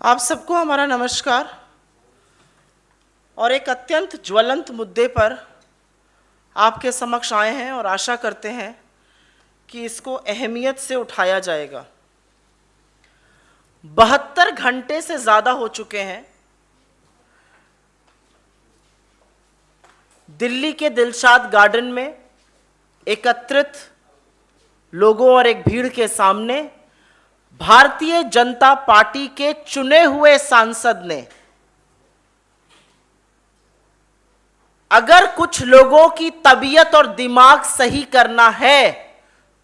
आप सबको हमारा नमस्कार। और एक अत्यंत ज्वलंत मुद्दे पर आपके समक्ष आए हैं और आशा करते हैं कि इसको अहमियत से उठाया जाएगा। 72 घंटे से ज़्यादा हो चुके हैं दिल्ली के दिलशाद गार्डन में एकत्रित लोगों और एक भीड़ के सामने भारतीय जनता पार्टी के चुने हुए सांसद ने अगर कुछ लोगों की तबीयत और दिमाग सही करना है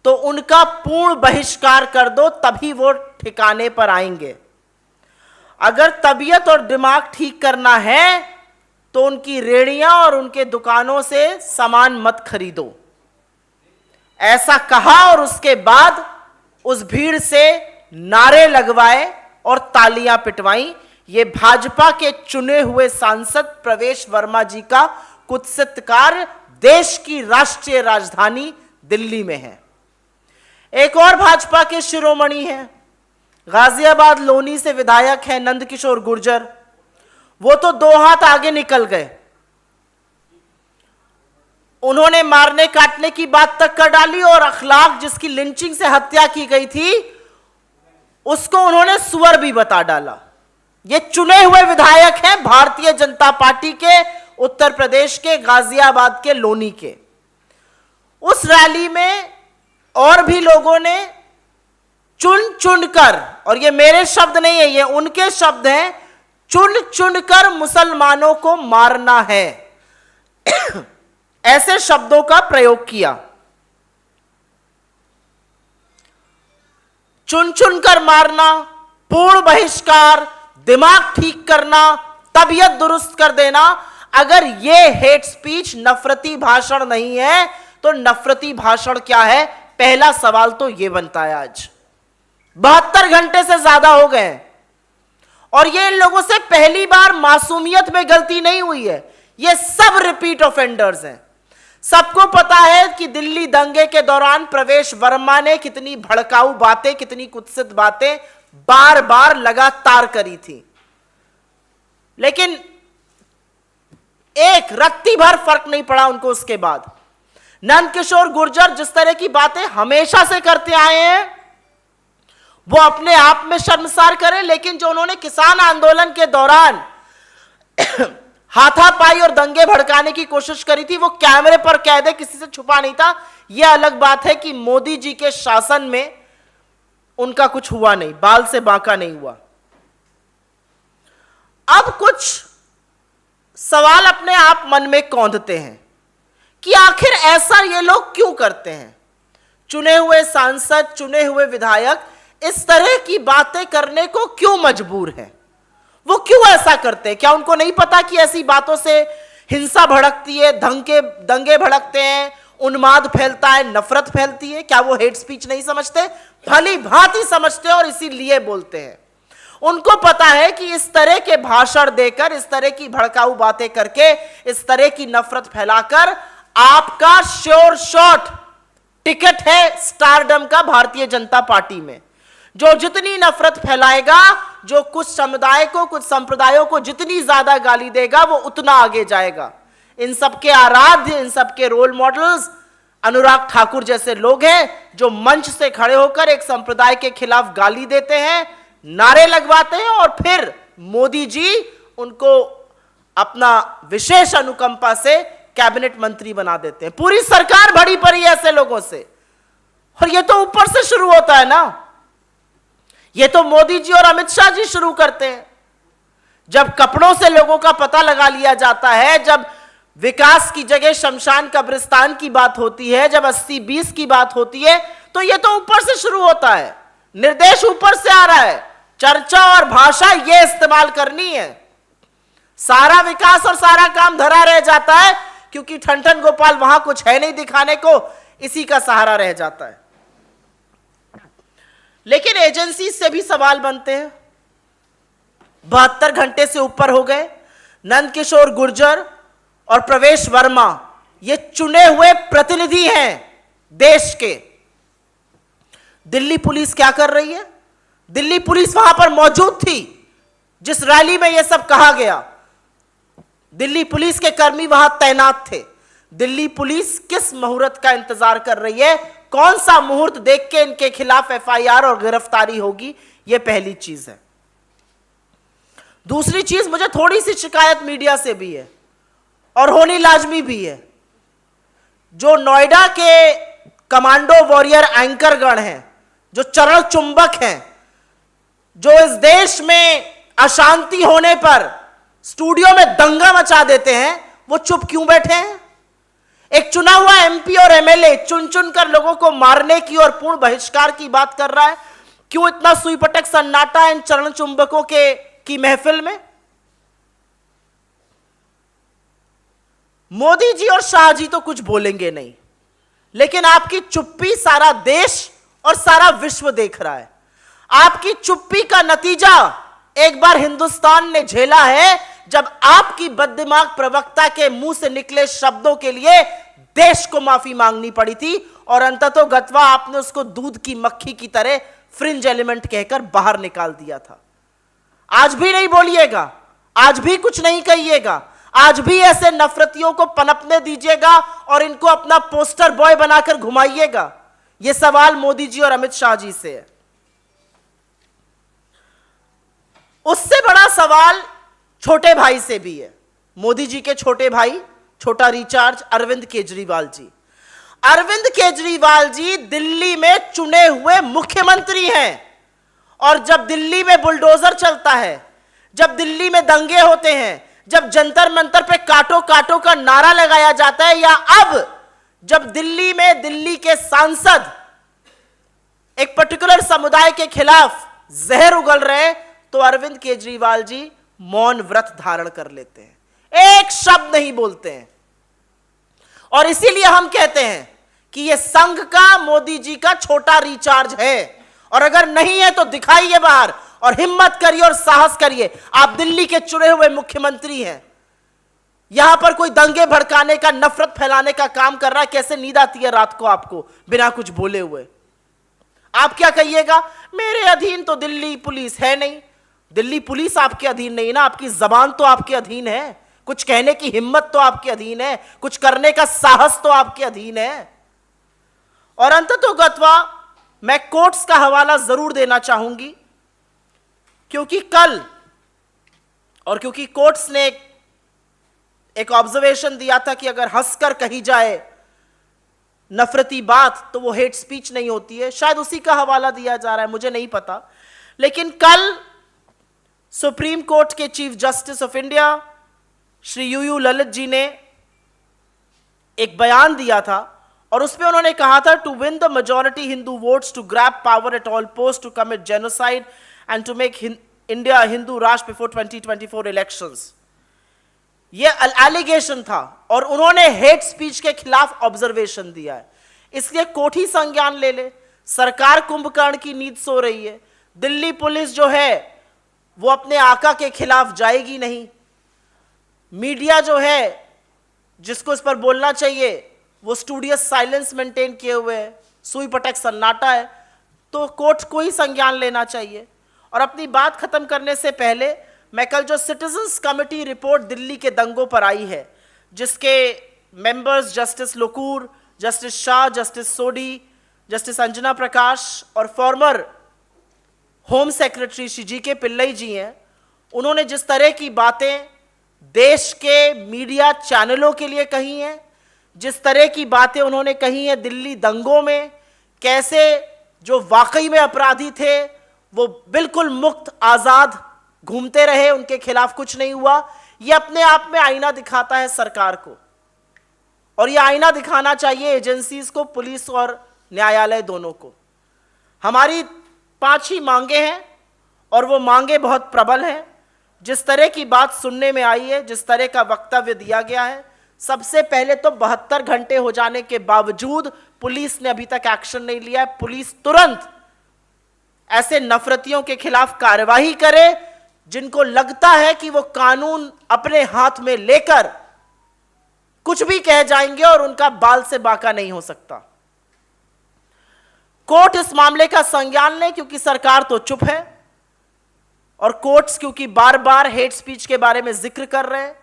तो उनका पूर्ण बहिष्कार कर दो, तभी वो ठिकाने पर आएंगे। अगर तबीयत और दिमाग ठीक करना है तो उनकी रेहड़ियां और उनके दुकानों से सामान मत खरीदो। ऐसा कहा और उसके बाद उस भीड़ से नारे लगवाए और तालियां पिटवाई। ये भाजपा के चुने हुए सांसद प्रवेश वर्मा जी का कुत्सित कार्य देश की राष्ट्रीय राजधानी दिल्ली में है। एक और भाजपा के शिरोमणि हैं, गाजियाबाद लोनी से विधायक हैं नंदकिशोर गुर्जर। वो तो 2 हाथ आगे निकल गए। उन्होंने मारने काटने की बात तक कर डाली और अखलाक जिसकी लिंचिंग से हत्या की गई थी उसको उन्होंने सुअर भी बता डाला। ये चुने हुए विधायक हैं भारतीय जनता पार्टी के उत्तर प्रदेश के गाजियाबाद के लोनी के। उस रैली में और भी लोगों ने चुन चुन कर, और ये मेरे शब्द नहीं है, ये उनके शब्द हैं, चुन चुन कर मुसलमानों को मारना है ऐसे शब्दों का प्रयोग किया। चुन चुन कर मारना, पूर्ण बहिष्कार, दिमाग ठीक करना, तबीयत दुरुस्त कर देना। अगर ये हेट स्पीच, नफरती भाषण नहीं है तो नफरती भाषण क्या है? पहला सवाल तो ये बनता है। आज 72 घंटे से ज्यादा हो गए और ये इन लोगों से पहली बार मासूमियत में गलती नहीं हुई है। ये सब रिपीट ऑफेंडर्स हैं। सबको पता है कि दिल्ली दंगे के दौरान प्रवेश वर्मा ने कितनी भड़काऊ बातें, कितनी कुत्सित बातें बार बार लगातार करी थी, लेकिन एक रत्ती भर फर्क नहीं पड़ा उनको। उसके बाद नंदकिशोर गुर्जर जिस तरह की बातें हमेशा से करते आए हैं वो अपने आप में शर्मसार करें, लेकिन जो उन्होंने किसान आंदोलन के दौरान हाथापाई और दंगे भड़काने की कोशिश करी थी, वो कैमरे पर कैद है, किसी से छुपा नहीं था। यह अलग बात है कि मोदी जी के शासन में उनका कुछ हुआ नहीं, बाल से बांका नहीं हुआ। अब कुछ सवाल अपने आप मन में कौंधते हैं कि आखिर ऐसा ये लोग क्यों करते हैं। चुने हुए सांसद, चुने हुए विधायक इस तरह की बातें करने को क्यों मजबूर हैं? वो क्यों ऐसा करते हैं? क्या उनको नहीं पता कि ऐसी बातों से हिंसा भड़कती है, दंगे भड़कते हैं, उन्माद फैलता है, नफरत फैलती है? क्या वो हेट स्पीच नहीं समझते? भली भांति समझते हैं और इसीलिए बोलते हैं। उनको पता है कि इस तरह के भाषण देकर, इस तरह की भड़काऊ बातें करके, इस तरह की नफरत फैलाकर आपका श्योर शॉट टिकट है स्टारडम का भारतीय जनता पार्टी में। जो जितनी नफरत फैलाएगा, जो कुछ समुदाय को, कुछ संप्रदायों को जितनी ज्यादा गाली देगा, वो उतना आगे जाएगा। इन सबके आराध्य, इन सबके रोल मॉडल्स अनुराग ठाकुर जैसे लोग हैं जो मंच से खड़े होकर एक संप्रदाय के खिलाफ गाली देते हैं, नारे लगवाते हैं और फिर मोदी जी उनको अपना विशेष अनुकंपा से कैबिनेट मंत्री बना देते हैं। पूरी सरकार भरी पड़ी है ऐसे लोगों से। और ये तो ऊपर से शुरू होता है ना, ये तो मोदी जी और अमित शाह जी शुरू करते हैं। जब कपड़ों से लोगों का पता लगा लिया जाता है, जब विकास की जगह शमशान कब्रिस्तान की बात होती है, जब 80-20 की बात होती है, तो ये तो ऊपर से शुरू होता है। निर्देश ऊपर से आ रहा है, चर्चा और भाषा ये इस्तेमाल करनी है। सारा विकास और सारा काम धरा रह जाता है क्योंकि ठन गोपाल वहां कुछ है नहीं दिखाने को, इसी का सहारा रह जाता है। लेकिन एजेंसी से भी सवाल बनते हैं। 72 घंटे से ऊपर हो गए। नंदकिशोर गुर्जर और प्रवेश वर्मा ये चुने हुए प्रतिनिधि हैं देश के। दिल्ली पुलिस क्या कर रही है? दिल्ली पुलिस वहां पर मौजूद थी, जिस रैली में यह सब कहा गया, दिल्ली पुलिस के कर्मी वहां तैनात थे। दिल्ली पुलिस किस मुहूर्त का इंतजार कर रही है, कौन सा मुहूर्त देख के इनके खिलाफ एफआईआर और गिरफ्तारी होगी, यह पहली चीज है। दूसरी चीज, मुझे थोड़ी सी शिकायत मीडिया से भी है और होनी लाजमी भी है। जो नोएडा के कमांडो वॉरियर एंकरगण हैं, जो चरण चुंबक हैं, जो इस देश में अशांति होने पर स्टूडियो में दंगा मचा देते हैं, वो चुप क्यों बैठे हैं? एक चुना हुआ एमपी और एमएलए चुन चुन कर लोगों को मारने की और पूर्ण बहिष्कार की बात कर रहा है, क्यों इतना सुई पटक सन्नाटा इन चरण चुंबकों की महफिल में? मोदी जी और शाह जी तो कुछ बोलेंगे नहीं, लेकिन आपकी चुप्पी सारा देश और सारा विश्व देख रहा है। आपकी चुप्पी का नतीजा एक बार हिंदुस्तान ने झेला है, जब आपकी बददिमाग प्रवक्ता के मुंह से निकले शब्दों के लिए देश को माफी मांगनी पड़ी थी, और अंततः गत्वा आपने उसको दूध की मक्खी की तरह फ्रिंज एलिमेंट कहकर बाहर निकाल दिया था। आज भी नहीं बोलिएगा, आज भी कुछ नहीं कहिएगा, आज भी ऐसे नफरतियों को पनपने दीजिएगा और इनको अपना पोस्टर बॉय बनाकर घुमाइएगा? यह सवाल मोदी जी और अमित शाह जी से है। उससे बड़ा सवाल छोटे भाई से भी है। मोदी जी के छोटे भाई, छोटा रिचार्ज, अरविंद केजरीवाल जी। अरविंद केजरीवाल जी दिल्ली में चुने हुए मुख्यमंत्री हैं, और जब दिल्ली में बुलडोजर चलता है, जब दिल्ली में दंगे होते हैं, जब जंतर मंतर पे काटो काटो का नारा लगाया जाता है, या अब जब दिल्ली में दिल्ली के सांसद एक पर्टिकुलर समुदाय के खिलाफ जहर उगल रहे हैं, तो अरविंद केजरीवाल जी मौन व्रत धारण कर लेते हैं, एक शब्द नहीं बोलते हैं। और इसीलिए हम कहते हैं कि यह संघ का मोदी जी का छोटा रिचार्ज है, और अगर नहीं है तो दिखाइए बाहर और हिम्मत करिए और साहस करिए। आप दिल्ली के चुने हुए मुख्यमंत्री हैं, यहां पर कोई दंगे भड़काने का, नफरत फैलाने का काम कर रहा है। कैसे नींद आती है रात को आपको बिना कुछ बोले हुए? आप क्या कहिएगा, मेरे अधीन तो दिल्ली पुलिस है नहीं। दिल्ली पुलिस आपके अधीन नहीं ना, आपकी जबान तो आपके अधीन है, कुछ कहने की हिम्मत तो आपके अधीन है, कुछ करने का साहस तो आपके अधीन है। और अंततोगत्वा मैं कोर्ट्स का हवाला जरूर देना चाहूंगी, क्योंकि कल, और क्योंकि कोर्ट्स ने एक ऑब्जर्वेशन दिया था कि अगर हंसकर कही जाए नफरती बात तो वो हेट स्पीच नहीं होती है, शायद उसी का हवाला दिया जा रहा है, मुझे नहीं पता। लेकिन कल सुप्रीम कोर्ट के chief justice of India Shri U U Lalit ji ने एक बयान दिया था, और उसमें उन्होंने कहा था, to win the majority Hindu votes, to grab power at all post, to commit genocide and to make India Hindu Rashtra before 2024 elections. ये एलिगेशन था, और उन्होंने हेट स्पीच के खिलाफ ऑब्जर्वेशन दिया है। इसलिए कोर्ट ही संज्ञान ले ले। सरकार कुंभकर्ण की नींद सो रही है। दिल्ली पुलिस जो है वो अपने आका के खिलाफ जाएगी नहीं। मीडिया जो है, जिसको इस पर बोलना चाहिए, वो स्टूडियस साइलेंस मेंटेन किए हुए है, सुई पटक सन्नाटा है। तो कोर्ट को ही संज्ञान लेना चाहिए। और अपनी बात खत्म करने से पहले, मैं कल जो सिटीजन्स कमेटी रिपोर्ट दिल्ली के दंगों पर आई है, जिसके members justice Lokur, justice Shah, justice Sodhi, justice Anjana Prakash और former home secretary Shri G K Pillai जी हैं, उन्होंने जिस तरह की बातें देश के मीडिया चैनलों के लिए कही हैं, जिस तरह की बातें उन्होंने कही हैं दिल्ली दंगों में, कैसे जो वाकई में अपराधी थे वो बिल्कुल मुक्त आज़ाद घूमते रहे, उनके खिलाफ कुछ नहीं हुआ, ये अपने आप में आईना दिखाता है सरकार को। और ये आईना दिखाना चाहिए एजेंसीज को, पुलिस और न्यायालय दोनों को। हमारी 5 ही मांगे हैं, और वो मांगे बहुत प्रबल हैं। जिस तरह की बात सुनने में आई है, जिस तरह का वक्तव्य दिया गया है, सबसे पहले तो 72 घंटे हो जाने के बावजूद पुलिस ने अभी तक एक्शन नहीं लिया है। पुलिस तुरंत ऐसे नफरतियों के खिलाफ कार्रवाई करे जिनको लगता है कि वो कानून अपने हाथ में लेकर कुछ भी कह जाएंगे और उनका बाल से बाका नहीं हो सकता। कोर्ट इस मामले का संज्ञान ले, क्योंकि सरकार तो चुप है। और कोर्ट्स क्योंकि बार बार हेट स्पीच के बारे में जिक्र कर रहे हैं,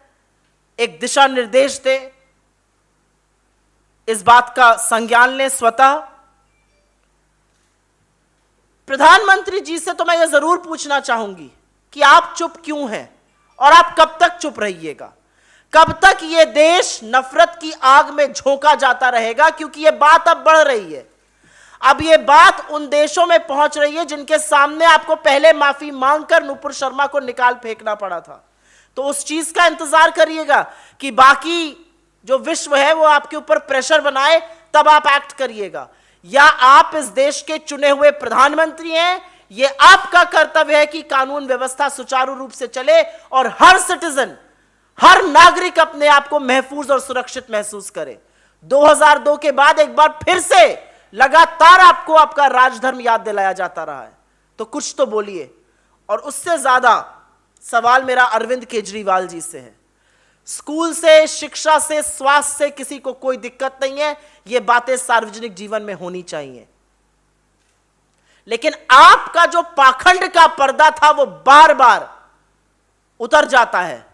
एक दिशा निर्देश दे, इस बात का संज्ञान लें स्वतः। प्रधानमंत्री जी से तो मैं यह जरूर पूछना चाहूंगी कि आप चुप क्यों हैं और आप कब तक चुप रहिएगा? कब तक यह देश नफरत की आग में झोंका जाता रहेगा? क्योंकि यह बात अब बढ़ रही है। अब यह बात उन देशों में पहुंच रही है जिनके सामने आपको पहले माफी मांगकर नुपुर शर्मा को निकाल फेंकना पड़ा था। तो उस चीज का इंतजार करिएगा कि बाकी जो विश्व है वो आपके ऊपर प्रेशर बनाए, तब आप एक्ट करिएगा। या आप इस देश के चुने हुए प्रधानमंत्री हैं, यह आपका कर्तव्य है कि कानून व्यवस्था सुचारू रूप से चले और हर सिटीजन, हर नागरिक अपने आप को महफूज और सुरक्षित महसूस करे। 2002 के बाद एक बार फिर से लगातार आपको आपका राजधर्म याद दिलाया जाता रहा है, तो कुछ तो बोलिए। और उससे ज्यादा सवाल मेरा अरविंद केजरीवाल जी से है। स्कूल से, शिक्षा से, स्वास्थ्य से किसी को कोई दिक्कत नहीं है, ये बातें सार्वजनिक जीवन में होनी चाहिए। लेकिन आपका जो पाखंड का पर्दा था वो बार बार उतर जाता है।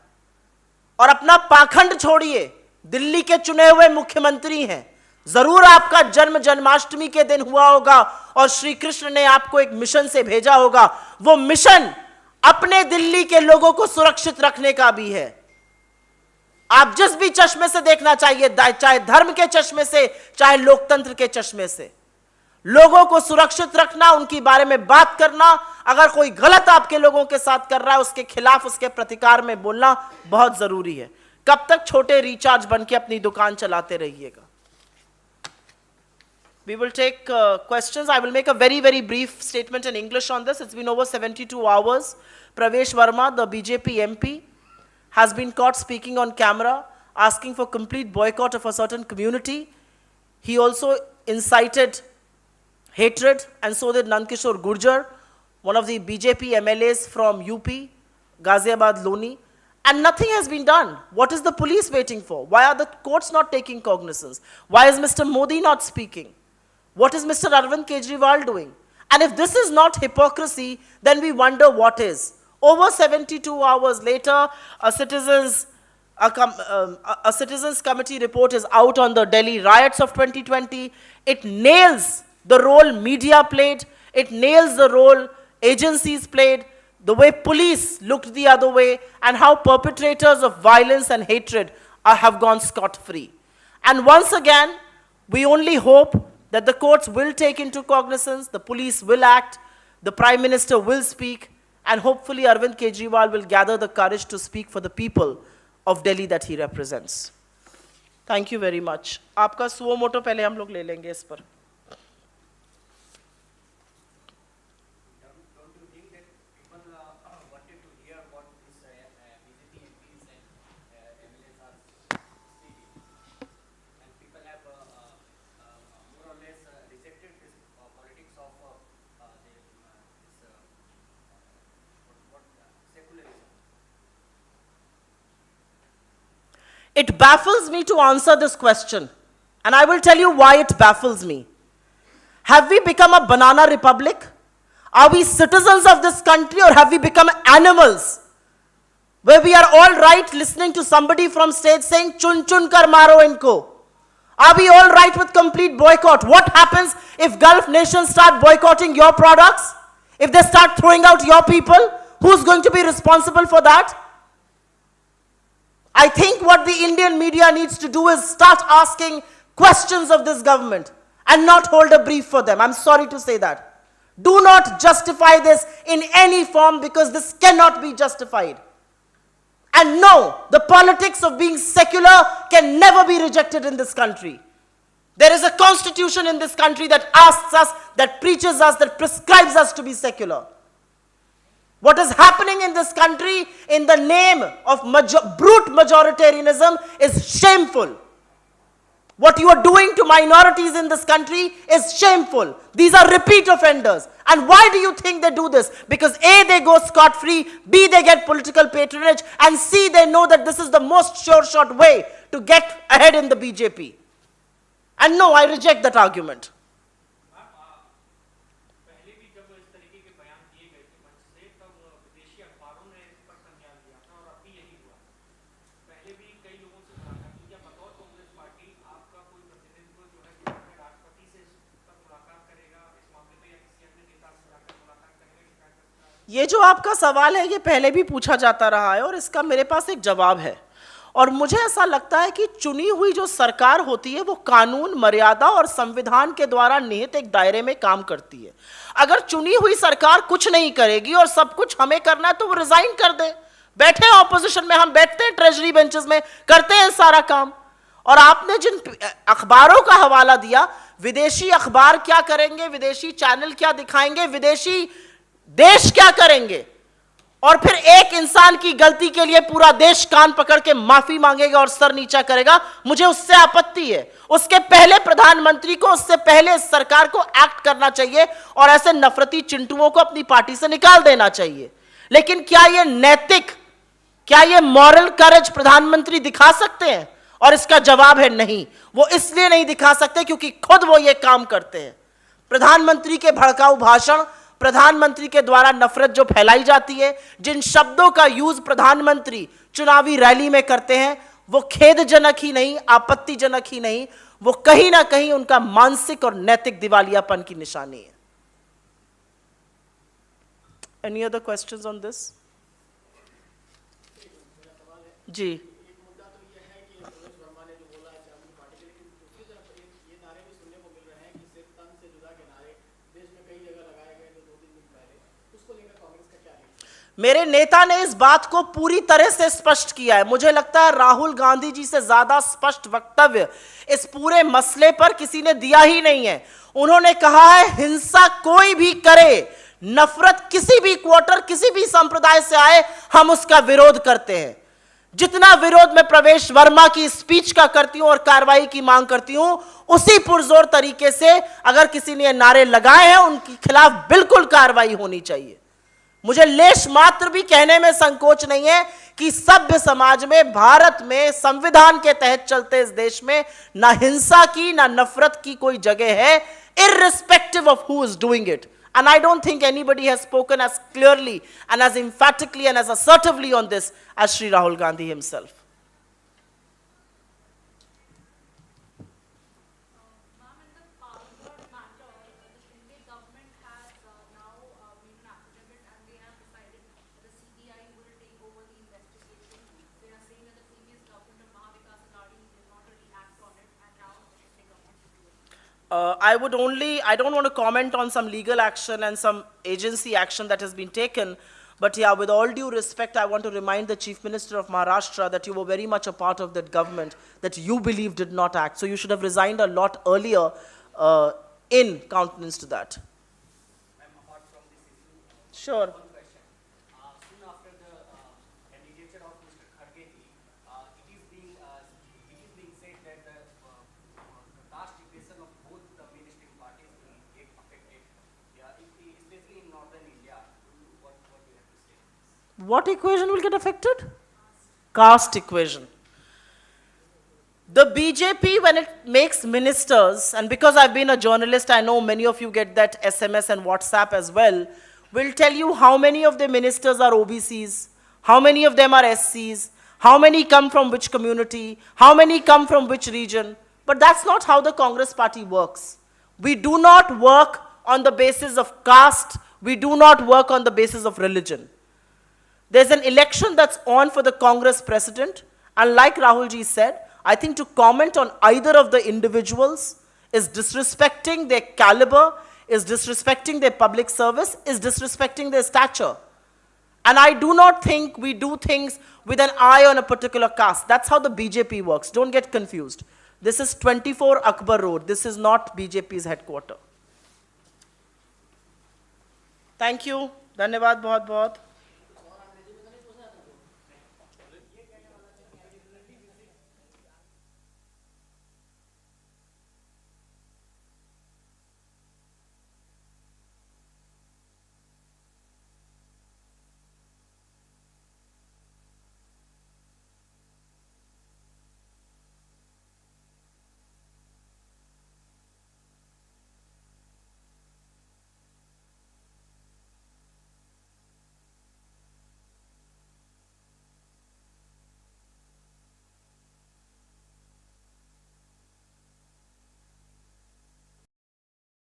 और अपना पाखंड छोड़िए, दिल्ली के चुने हुए मुख्यमंत्री हैं, जरूर आपका जन्म जन्माष्टमी के दिन हुआ होगा और श्री कृष्ण ने आपको एक मिशन से भेजा होगा। वो मिशन अपने दिल्ली के लोगों को सुरक्षित रखने का भी है। आप जिस भी चश्मे से देखना चाहिए, चाहे धर्म के चश्मे से, चाहे लोकतंत्र के चश्मे से, लोगों को सुरक्षित रखना, उनके बारे में बात करना, अगर कोई गलत आपके लोगों के साथ कर रहा है उसके खिलाफ, उसके प्रतिकार में बोलना बहुत जरूरी है। कब तक छोटे रिचार्ज बन के अपनी दुकान चलाते रहिएगा? We will take questions. I will make a very, very brief statement in English on this. It's been over 72 hours. Pravesh Verma, the BJP MP, has been caught speaking on camera, asking for complete boycott of a certain community. He also incited hatred, and so did Nandkishore Gurjar, one of the BJP MLAs from UP, Ghaziabad Loni, and nothing has been done. What is the police waiting for? Why are the courts not taking cognizance? Why is Mr. Modi not speaking? What is Mr. Arvind Kejriwal doing? And if this is not hypocrisy, then we wonder what is. Over 72 hours later, a citizens committee report is out on the Delhi riots of 2020. It nails the role media played. It nails the role agencies played, the way police looked the other way, and how perpetrators of violence and hatred have gone scot-free. And once again, we only hope that the courts will take into cognizance, the police will act, the Prime Minister will speak, and hopefully Arvind Kejriwal will gather the courage to speak for the people of Delhi that he represents. Thank you very much. आपका suo moto पहले हम लोग ले लेंगे इस पर. It baffles me to answer this question, and I will tell you why it baffles me. Have we become a banana republic? Are we citizens of this country, or have we become animals? Where we are all right listening to somebody from stage saying, chun chun kar maro inko. Are we all right with complete boycott? What happens if Gulf nations start boycotting your products? If they start throwing out your people, who's going to be responsible for that? I think what the Indian media needs to do is start asking questions of this government and not hold a brief for them. I'm sorry to say that. Do not justify this in any form, because this cannot be justified. And no, the politics of being secular can never be rejected in this country. There is a constitution in this country that asks us, that preaches us, that prescribes us to be secular. What is happening in this country in the name of brute majoritarianism is shameful. What you are doing to minorities in this country is shameful. These are repeat offenders. And why do you think they do this? Because A, they go scot-free, B, they get political patronage, and C, they know that this is the most sure-shot way to get ahead in the BJP. And no, I reject that argument. ये जो आपका सवाल है ये पहले भी पूछा जाता रहा है और इसका मेरे पास एक जवाब है। और मुझे ऐसा लगता है कि चुनी हुई जो सरकार होती है वो कानून, मर्यादा और संविधान के द्वारा निहित एक दायरे में काम करती है। अगर चुनी हुई सरकार कुछ नहीं करेगी और सब कुछ हमें करना है तो वो रिजाइन कर दे। बैठे ऑपोजिशन में, हम बैठते हैं ट्रेजरी बेंचेस में, करते हैं सारा काम। और आपने जिन अखबारों का हवाला दिया, विदेशी अखबार क्या करेंगे, विदेशी चैनल क्या दिखाएंगे, विदेशी देश क्या करेंगे, और फिर एक इंसान की गलती के लिए पूरा देश कान पकड़ के माफी मांगेगा और सर नीचा करेगा, मुझे उससे आपत्ति है। उसके पहले प्रधानमंत्री को, उससे पहले सरकार को एक्ट करना चाहिए और ऐसे नफरती चिंटुओं को अपनी पार्टी से निकाल देना चाहिए। लेकिन क्या यह नैतिक, क्या यह मॉरल करेज प्रधानमंत्री दिखा सकते हैं? और इसका जवाब है नहीं। वो इसलिए नहीं दिखा सकते क्योंकि खुद वो ये काम करते हैं। प्रधानमंत्री के भड़काऊ भाषण, प्रधानमंत्री के द्वारा नफरत जो फैलाई जाती है, जिन शब्दों का यूज प्रधानमंत्री चुनावी रैली में करते हैं, वो खेदजनक ही नहीं, आपत्तिजनक ही नहीं, वो कहीं ना कहीं उनका मानसिक और नैतिक दिवालियापन की निशानी है। Any other questions on this? जी, मेरे नेता ने इस बात को पूरी तरह से स्पष्ट किया है। मुझे लगता है राहुल गांधी जी से ज्यादा स्पष्ट वक्तव्य इस पूरे मसले पर किसी ने दिया ही नहीं है। उन्होंने कहा है हिंसा कोई भी करे, नफरत किसी भी क्वार्टर, किसी भी संप्रदाय से आए, हम उसका विरोध करते हैं। जितना विरोध मैं प्रवेश वर्मा की स्पीच का करती हूं और कार्रवाई की मांग करती हूं, उसी पुरजोर तरीके से अगर किसी ने नारे लगाए हैं उनके खिलाफ बिल्कुल कार्रवाई होनी चाहिए। मुझे लेश मात्र भी कहने में संकोच नहीं है कि सभ्य समाज में, भारत में, संविधान के तहत चलते इस देश में ना हिंसा की, ना नफरत की कोई जगह है, irrespective of who is doing it. And I don't think anybody has spoken as clearly and as emphatically and as assertively on this as Shri Rahul Gandhi himself. I don't want to comment on some legal action and some agency action that has been taken, but yeah, with all due respect, I want to remind the Chief Minister of Maharashtra that you were very much a part of that government that you believe did not act. So you should have resigned a lot earlier in countenance to that. Apart from this issue, Sure. one question. Soon after the candidature of Mr. Kharge ji, it is being said that the caste equation of both the ministering parties will get affected, especially in northern India. What do you have to say? What equation will get affected? Caste equation. The BJP, when it makes ministers, and because I've been a journalist, I know many of you get that SMS and WhatsApp as well, will tell you how many of the ministers are OBCs, how many of them are SCs, how many come from which community, how many come from which region. But that's not how the Congress party works. We do not work on the basis of caste. We do not work on the basis of religion. There's an election that's on for the Congress president, and like Rahul ji said, I think to comment on either of the individuals is disrespecting their caliber, is disrespecting their public service, is disrespecting their stature. And I do not think we do things with an eye on a particular caste. That's how the BJP works. Don't get confused. This is 24 Akbar Road. This is not BJP's headquarters. Thank you. धन्यवाद बहुत बहुत.